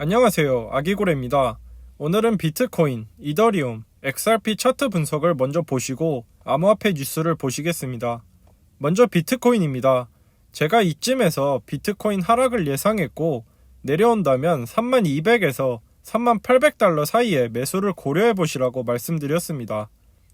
안녕하세요. 아기고래입니다. 오늘은 비트코인, 이더리움, XRP 차트 분석을 먼저 보시고 암호화폐 뉴스를 보시겠습니다. 먼저 비트코인입니다. 제가 이쯤에서 비트코인 하락을 예상했고 내려온다면 3200에서 3800달러 사이에 매수를 고려해 보시라고 말씀드렸습니다.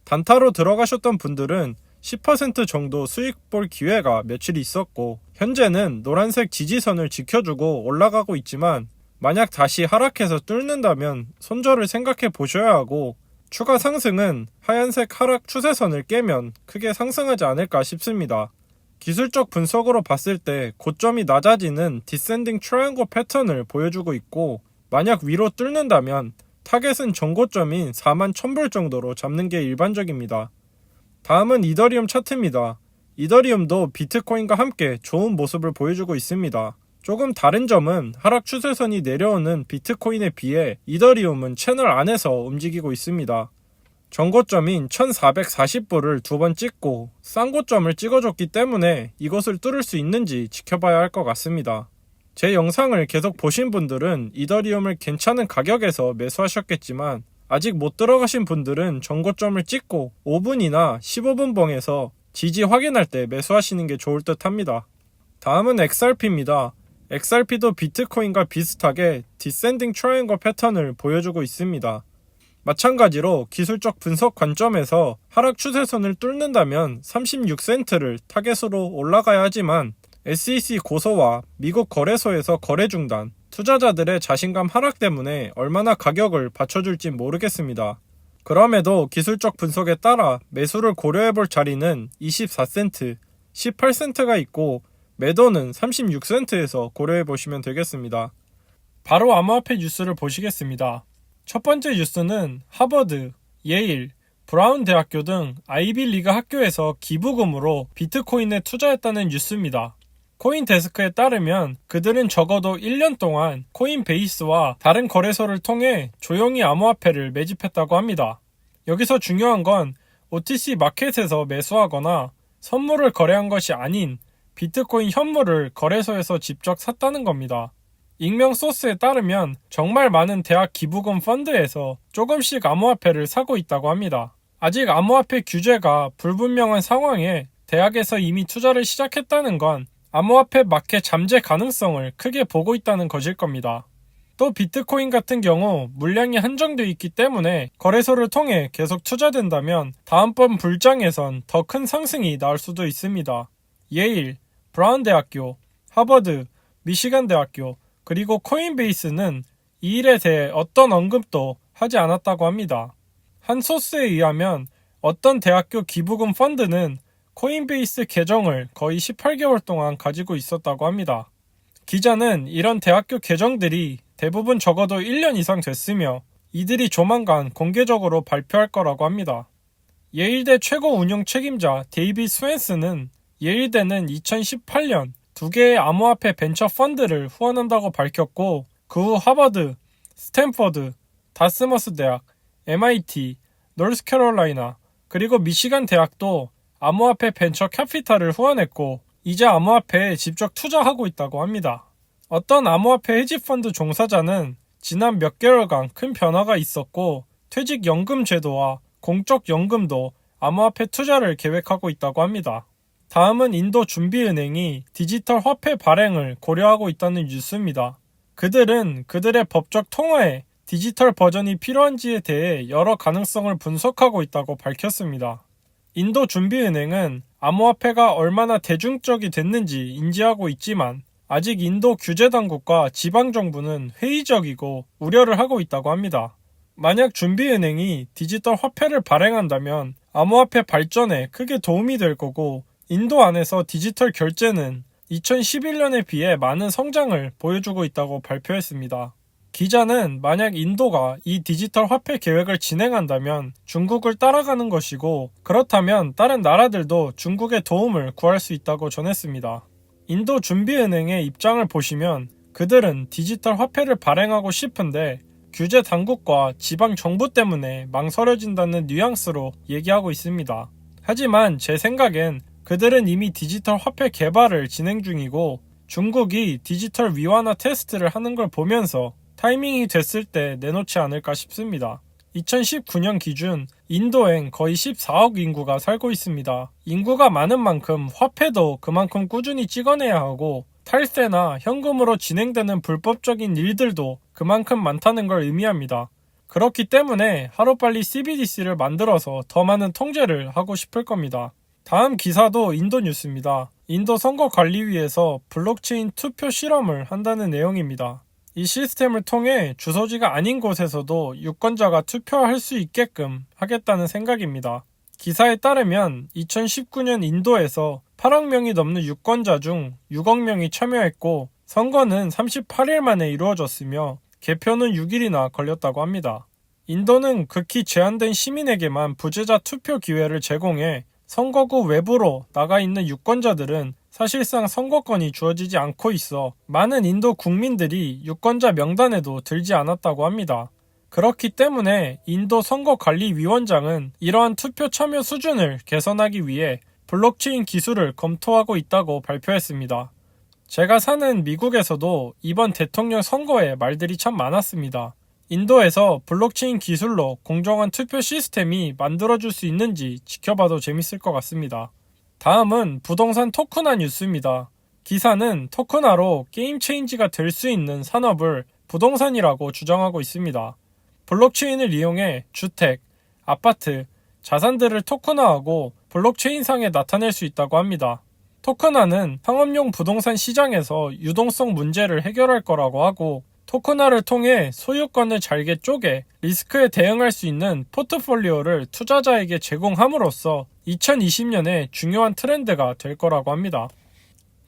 단타로 들어가셨던 분들은 10% 정도 수익 볼 기회가 며칠 있었고 현재는 노란색 지지선을 지켜주고 올라가고 있지만 만약 다시 하락해서 뚫는다면 손절을 생각해 보셔야 하고 추가 상승은 하얀색 하락 추세선을 깨면 크게 상승하지 않을까 싶습니다. 기술적 분석으로 봤을 때 고점이 낮아지는 디센딩 트라이앵글 패턴을 보여주고 있고 만약 위로 뚫는다면 타겟은 전고점인 41,000불 정도로 잡는 게 일반적입니다. 다음은 이더리움 차트입니다. 이더리움도 비트코인과 함께 좋은 모습을 보여주고 있습니다. 조금 다른 점은 하락 추세선이 내려오는 비트코인에 비해 이더리움은 채널 안에서 움직이고 있습니다. 전고점인 1440불을 두 번 찍고 쌍고점을 찍어줬기 때문에 이것을 뚫을 수 있는지 지켜봐야 할 것 같습니다. 제 영상을 계속 보신 분들은 이더리움을 괜찮은 가격에서 매수하셨겠지만 아직 못 들어가신 분들은 전고점을 찍고 5분이나 15분 봉에서 지지 확인할 때 매수하시는 게 좋을 듯 합니다. 다음은 XRP입니다. XRP도 비트코인과 비슷하게 디센딩 트라이앵글 패턴을 보여주고 있습니다. 마찬가지로 기술적 분석 관점에서 하락 추세선을 뚫는다면 36센트를 타겟으로 올라가야 하지만 SEC 고소와 미국 거래소에서 거래 중단, 투자자들의 자신감 하락 때문에 얼마나 가격을 받쳐줄지 모르겠습니다. 그럼에도 기술적 분석에 따라 매수를 고려해볼 자리는 24센트, 18센트가 있고 매도는 36센트에서 고려해보시면 되겠습니다. 바로 암호화폐 뉴스를 보시겠습니다. 첫 번째 뉴스는 하버드, 예일, 브라운 대학교 등 아이비리그 학교에서 기부금으로 비트코인에 투자했다는 뉴스입니다. 코인데스크에 따르면 그들은 적어도 1년 동안 코인베이스와 다른 거래소를 통해 조용히 암호화폐를 매집했다고 합니다. 여기서 중요한 건 OTC 마켓에서 매수하거나 선물을 거래한 것이 아닌 비트코인 현물을 거래소에서 직접 샀다는 겁니다. 익명 소스에 따르면 정말 많은 대학 기부금 펀드에서 조금씩 암호화폐를 사고 있다고 합니다. 아직 암호화폐 규제가 불분명한 상황에 대학에서 이미 투자를 시작했다는 건 암호화폐 마켓 잠재 가능성을 크게 보고 있다는 것일 겁니다. 또 비트코인 같은 경우 물량이 한정되어 있기 때문에 거래소를 통해 계속 투자된다면 다음번 불장에선 더 큰 상승이 나올 수도 있습니다. 예일, 브라운 대학교, 하버드, 미시간 대학교, 그리고 코인베이스는 이 일에 대해 어떤 언급도 하지 않았다고 합니다. 한 소스에 의하면 어떤 대학교 기부금 펀드는 코인베이스 계정을 거의 18개월 동안 가지고 있었다고 합니다. 기자는 이런 대학교 계정들이 대부분 적어도 1년 이상 됐으며 이들이 조만간 공개적으로 발표할 거라고 합니다. 예일대 최고 운영 책임자 데이빗 스웬스는 예일대는 2018년 2개의 암호화폐 벤처 펀드를 후원한다고 밝혔고 그 후 하버드, 스탠퍼드, 다스머스 대학, MIT, 노스캐롤라이나 그리고 미시간 대학도 암호화폐 벤처 캐피탈을 후원했고 이제 암호화폐에 직접 투자하고 있다고 합니다. 어떤 암호화폐 헤지펀드 종사자는 지난 몇 개월간 큰 변화가 있었고 퇴직연금 제도와 공적연금도 암호화폐 투자를 계획하고 있다고 합니다. 다음은 인도 준비은행이 디지털 화폐 발행을 고려하고 있다는 뉴스입니다. 그들은 그들의 법적 통화에 디지털 버전이 필요한지에 대해 여러 가능성을 분석하고 있다고 밝혔습니다. 인도 준비은행은 암호화폐가 얼마나 대중적이 됐는지 인지하고 있지만 아직 인도 규제당국과 지방정부는 회의적이고 우려를 하고 있다고 합니다. 만약 준비은행이 디지털 화폐를 발행한다면 암호화폐 발전에 크게 도움이 될 거고 인도 안에서 디지털 결제는 2011년에 비해 많은 성장을 보여주고 있다고 발표했습니다. 기자는 만약 인도가 이 디지털 화폐 계획을 진행한다면 중국을 따라가는 것이고 그렇다면 다른 나라들도 중국의 도움을 구할 수 있다고 전했습니다. 인도 준비은행의 입장을 보시면 그들은 디지털 화폐를 발행하고 싶은데 규제 당국과 지방 정부 때문에 망설여진다는 뉘앙스로 얘기하고 있습니다. 하지만 제 생각엔 그들은 이미 디지털 화폐 개발을 진행 중이고 중국이 디지털 위안화 테스트를 하는 걸 보면서 타이밍이 됐을 때 내놓지 않을까 싶습니다. 2019년 기준 인도엔 거의 14억 인구가 살고 있습니다. 인구가 많은 만큼 화폐도 그만큼 꾸준히 찍어내야 하고 탈세나 현금으로 진행되는 불법적인 일들도 그만큼 많다는 걸 의미합니다. 그렇기 때문에 하루빨리 CBDC를 만들어서 더 많은 통제를 하고 싶을 겁니다. 다음 기사도 인도 뉴스입니다. 인도 선거관리위에서 블록체인 투표 실험을 한다는 내용입니다. 이 시스템을 통해 주소지가 아닌 곳에서도 유권자가 투표할 수 있게끔 하겠다는 생각입니다. 기사에 따르면 2019년 인도에서 8억 명이 넘는 유권자 중 6억 명이 참여했고 선거는 38일 만에 이루어졌으며 개표는 6일이나 걸렸다고 합니다. 인도는 극히 제한된 시민에게만 부재자 투표 기회를 제공해 선거구 외부로 나가 있는 유권자들은 사실상 선거권이 주어지지 않고 있어 많은 인도 국민들이 유권자 명단에도 들지 않았다고 합니다. 그렇기 때문에 인도 선거관리위원장은 이러한 투표 참여 수준을 개선하기 위해 블록체인 기술을 검토하고 있다고 발표했습니다. 제가 사는 미국에서도 이번 대통령 선거에 말들이 참 많았습니다. 인도에서 블록체인 기술로 공정한 투표 시스템이 만들어질 수 있는지 지켜봐도 재밌을 것 같습니다. 다음은 부동산 토큰화 뉴스입니다. 기사는 토큰화로 게임 체인지가 될 수 있는 산업을 부동산이라고 주장하고 있습니다. 블록체인을 이용해 주택, 아파트, 자산들을 토큰화하고 블록체인상에 나타낼 수 있다고 합니다. 토큰화는 상업용 부동산 시장에서 유동성 문제를 해결할 거라고 하고 토큰화를 통해 소유권을 잘게 쪼개 리스크에 대응할 수 있는 포트폴리오를 투자자에게 제공함으로써 2020년에 중요한 트렌드가 될 거라고 합니다.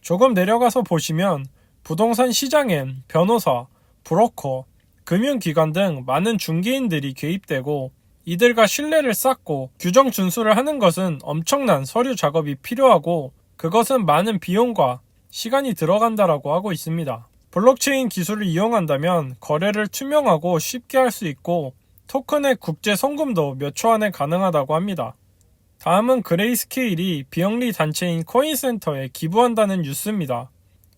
조금 내려가서 보시면 부동산 시장엔 변호사, 브로커, 금융기관 등 많은 중개인들이 개입되고 이들과 신뢰를 쌓고 규정 준수를 하는 것은 엄청난 서류 작업이 필요하고 그것은 많은 비용과 시간이 들어간다라고 하고 있습니다. 블록체인 기술을 이용한다면 거래를 투명하고 쉽게 할 수 있고 토큰의 국제 송금도 몇 초 안에 가능하다고 합니다. 다음은 그레이스케일이 비영리 단체인 코인센터에 기부한다는 뉴스입니다.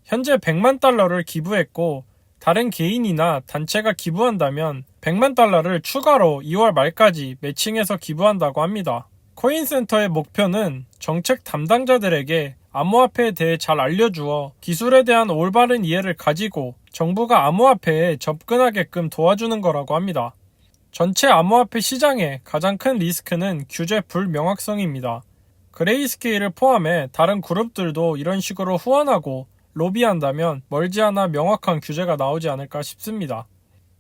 현재 100만 달러를 기부했고 다른 개인이나 단체가 기부한다면 100만 달러를 추가로 2월 말까지 매칭해서 기부한다고 합니다. 코인센터의 목표는 정책 담당자들에게 암호화폐에 대해 잘 알려주어 기술에 대한 올바른 이해를 가지고 정부가 암호화폐에 접근하게끔 도와주는 거라고 합니다. 전체 암호화폐 시장의 가장 큰 리스크는 규제 불명확성입니다. 그레이스케일을 포함해 다른 그룹들도 이런 식으로 후원하고 로비한다면 멀지 않아 명확한 규제가 나오지 않을까 싶습니다.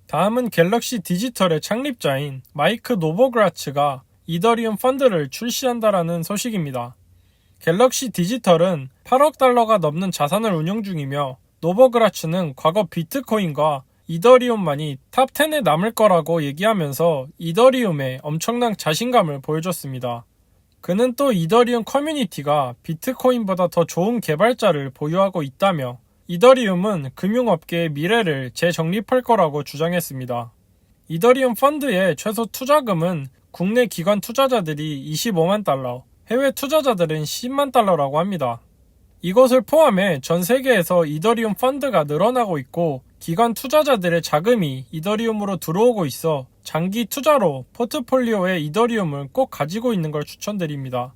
다음은 갤럭시 디지털의 창립자인 마이크 노보그라츠가 이더리움 펀드를 출시한다라는 소식입니다. 갤럭시 디지털은 8억 달러가 넘는 자산을 운용 중이며 노보그라츠는 과거 비트코인과 이더리움만이 탑 10에 남을 거라고 얘기하면서 이더리움에 엄청난 자신감을 보여줬습니다. 그는 또 이더리움 커뮤니티가 비트코인보다 더 좋은 개발자를 보유하고 있다며 이더리움은 금융업계의 미래를 재정립할 거라고 주장했습니다. 이더리움 펀드의 최소 투자금은 국내 기관 투자자들이 25만 달러, 해외 투자자들은 10만 달러라고 합니다. 이것을 포함해 전 세계에서 이더리움 펀드가 늘어나고 있고 기관 투자자들의 자금이 이더리움으로 들어오고 있어 장기 투자로 포트폴리오에 이더리움을 꼭 가지고 있는 걸 추천드립니다.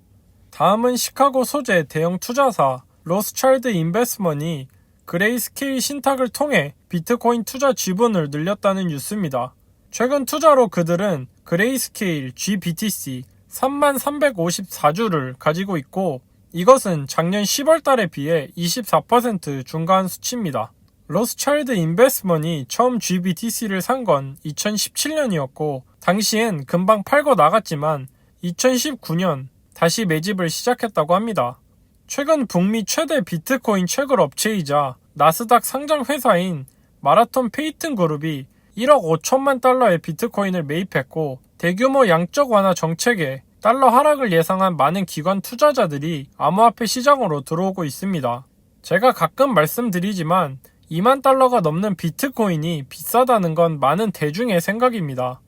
다음은 시카고 소재 대형 투자사 로스차일드 인베스먼이 그레이스케일 신탁을 통해 비트코인 투자 지분을 늘렸다는 뉴스입니다. 최근 투자로 그들은 그레이스케일 GBTC 3354주를 가지고 있고 이것은 작년 10월 달에 비해 24% 증가한 수치입니다. 로스차일드 인베스먼이 처음 GBTC를 산 건 2017년이었고 당시엔 금방 팔고 나갔지만 2019년 다시 매집을 시작했다고 합니다. 최근 북미 최대 비트코인 채굴 업체이자 나스닥 상장 회사인 마라톤 페이튼 그룹이 1억 5천만 달러의 비트코인을 매입했고 대규모 양적 완화 정책에 달러 하락을 예상한 많은 기관 투자자들이 암호화폐 시장으로 들어오고 있습니다. 제가 가끔 말씀드리지만 2만 달러가 넘는 비트코인이 비싸다는 건 많은 대중의 생각입니다.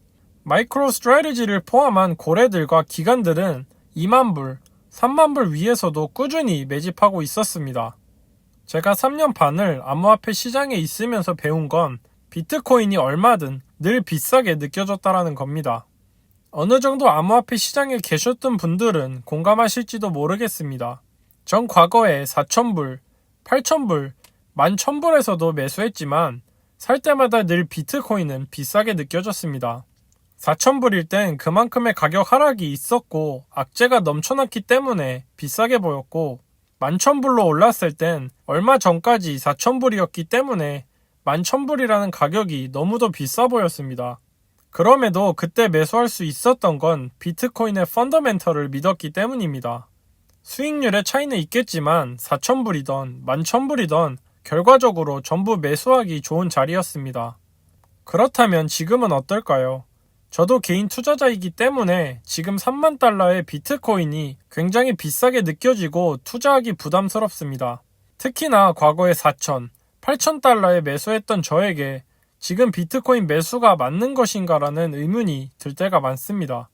마이크로 스트래티지를 포함한 고래들과 기관들은 2만 불, 3만 불 위에서도 꾸준히 매집하고 있었습니다. 제가 3년 반을 암호화폐 시장에 있으면서 배운 건 비트코인이 얼마든 늘 비싸게 느껴졌다라는 겁니다. 어느 정도 암호화폐 시장에 계셨던 분들은 공감하실지도 모르겠습니다. 전 과거에 4,000불, 8,000불, 11,000불에서도 매수했지만 살 때마다 늘 비트코인은 비싸게 느껴졌습니다. 4,000불일 땐 그만큼의 가격 하락이 있었고 악재가 넘쳐났기 때문에 비싸게 보였고 11,000불로 올랐을 땐 얼마 전까지 4,000불이었기 때문에 11,000불이라는 가격이 너무도 비싸 보였습니다. 그럼에도 그때 매수할 수 있었던 건 비트코인의 펀더멘털을 믿었기 때문입니다. 수익률의 차이는 있겠지만 4,000불이던 11,000불이던 결과적으로 전부 매수하기 좋은 자리였습니다. 그렇다면 지금은 어떨까요? 저도 개인 투자자이기 때문에 지금 3만 달러의 비트코인이 굉장히 비싸게 느껴지고 투자하기 부담스럽습니다. 특히나 과거에 4,000, 8,000 달러에 매수했던 저에게 지금 비트코인 매수가 맞는 것인가라는 의문이 들 때가 많습니다.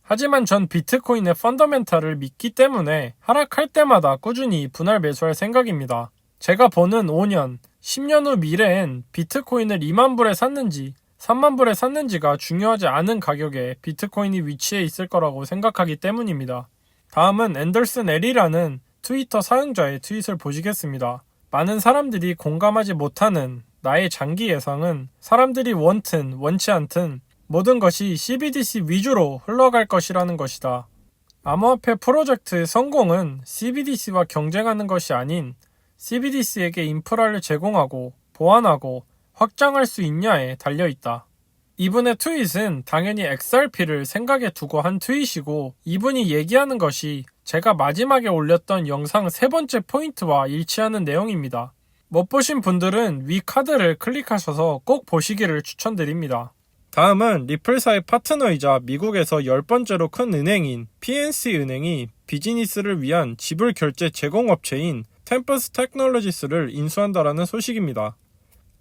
하지만 전 비트코인의 펀더멘탈을 믿기 때문에 하락할 때마다 꾸준히 분할 매수할 생각입니다. 제가 보는 5년, 10년 후 미래엔 비트코인을 2만 불에 샀는지 3만 불에 샀는지가 중요하지 않은 가격에 비트코인이 위치해 있을 거라고 생각하기 때문입니다. 다음은 앤더슨 L이라는 트위터 사용자의 트윗을 보시겠습니다. 많은 사람들이 공감하지 못하는 나의 장기 예상은 사람들이 원튼 원치 않든 모든 것이 CBDC 위주로 흘러갈 것이라는 것이다. 암호화폐 프로젝트의 성공은 CBDC와 경쟁하는 것이 아닌 CBDC에게 인프라를 제공하고 보완하고 확장할 수 있냐에 달려있다. 이분의 트윗은 당연히 XRP를 생각에 두고 한 트윗이고 이분이 얘기하는 것이 제가 마지막에 올렸던 영상 세 번째 포인트와 일치하는 내용입니다. 못 보신 분들은 위 카드를 클릭하셔서 꼭 보시기를 추천드립니다. 다음은 리플사의 파트너이자 미국에서 10번째로 큰 은행인 PNC 은행이 비즈니스를 위한 지불 결제 제공업체인 템퍼스 테크놀로지스를 인수한다라는 소식입니다.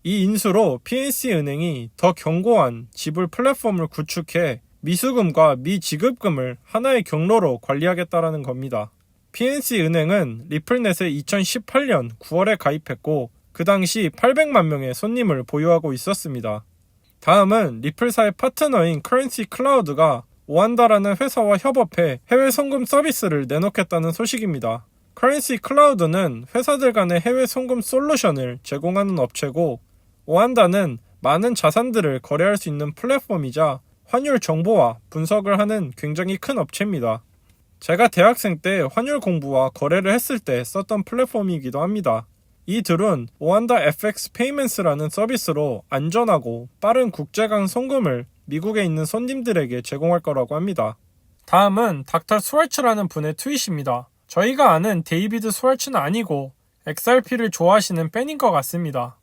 이 인수로 PNC 은행이 더 견고한 지불 플랫폼을 구축해 미수금과 미지급금을 하나의 경로로 관리하겠다라는 겁니다. PNC 은행은 리플넷에 2018년 9월에 가입했고 그 당시 800만 명의 손님을 보유하고 있었습니다. 다음은 리플사의 파트너인 커런시 클라우드가 오한다라는 회사와 협업해 해외 송금 서비스를 내놓겠다는 소식입니다. 커런시 클라우드는 회사들 간의 해외 송금 솔루션을 제공하는 업체고 오한다는 많은 자산들을 거래할 수 있는 플랫폼이자 환율 정보와 분석을 하는 굉장히 큰 업체입니다. 제가 대학생 때 환율 공부와 거래를 했을 때 썼던 플랫폼이기도 합니다. 이 둘은 오한다 FX 페이먼스라는 서비스로 안전하고 빠른 국제간 송금을 미국에 있는 손님들에게 제공할 거라고 합니다. 다음은 닥터 스왈츠라는 분의 트윗입니다. 저희가 아는 데이비드 스왈츠는 아니고 XRP를 좋아하시는 팬인 것 같습니다.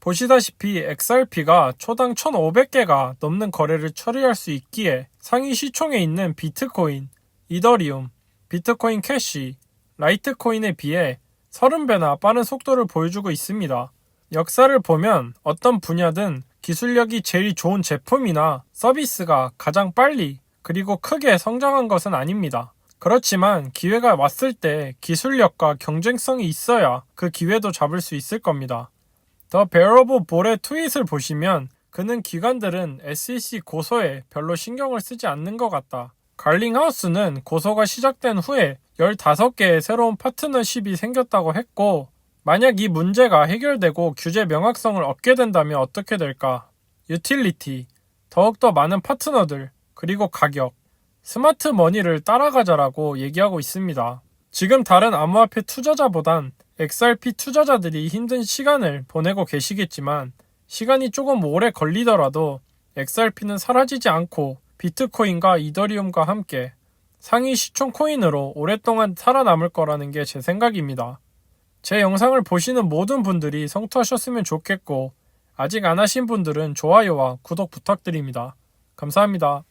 보시다시피 XRP가 초당 1,500개가 넘는 거래를 처리할 수 있기에 상위 시총에 있는 비트코인, 이더리움, 비트코인 캐시, 라이트코인에 비해 30배나 빠른 속도를 보여주고 있습니다. 역사를 보면 어떤 분야든 기술력이 제일 좋은 제품이나 서비스가 가장 빨리 그리고 크게 성장한 것은 아닙니다. 그렇지만 기회가 왔을 때 기술력과 경쟁성이 있어야 그 기회도 잡을 수 있을 겁니다. 더 베어 오브 볼의 트윗을 보시면 그는 기관들은 SEC 고소에 별로 신경을 쓰지 않는 것 같다. 갈링하우스는 고소가 시작된 후에 15개의 새로운 파트너십이 생겼다고 했고 만약 이 문제가 해결되고 규제 명확성을 얻게 된다면 어떻게 될까? 유틸리티, 더욱더 많은 파트너들, 그리고 가격, 스마트 머니를 따라가자라고 얘기하고 있습니다. 지금 다른 암호화폐 투자자보단 XRP 투자자들이 힘든 시간을 보내고 계시겠지만 시간이 조금 오래 걸리더라도 XRP는 사라지지 않고 비트코인과 이더리움과 함께 상위 시총 코인으로 오랫동안 살아남을 거라는 게 제 생각입니다. 제 영상을 보시는 모든 분들이 성투하셨으면 좋겠고 아직 안 하신 분들은 좋아요와 구독 부탁드립니다. 감사합니다.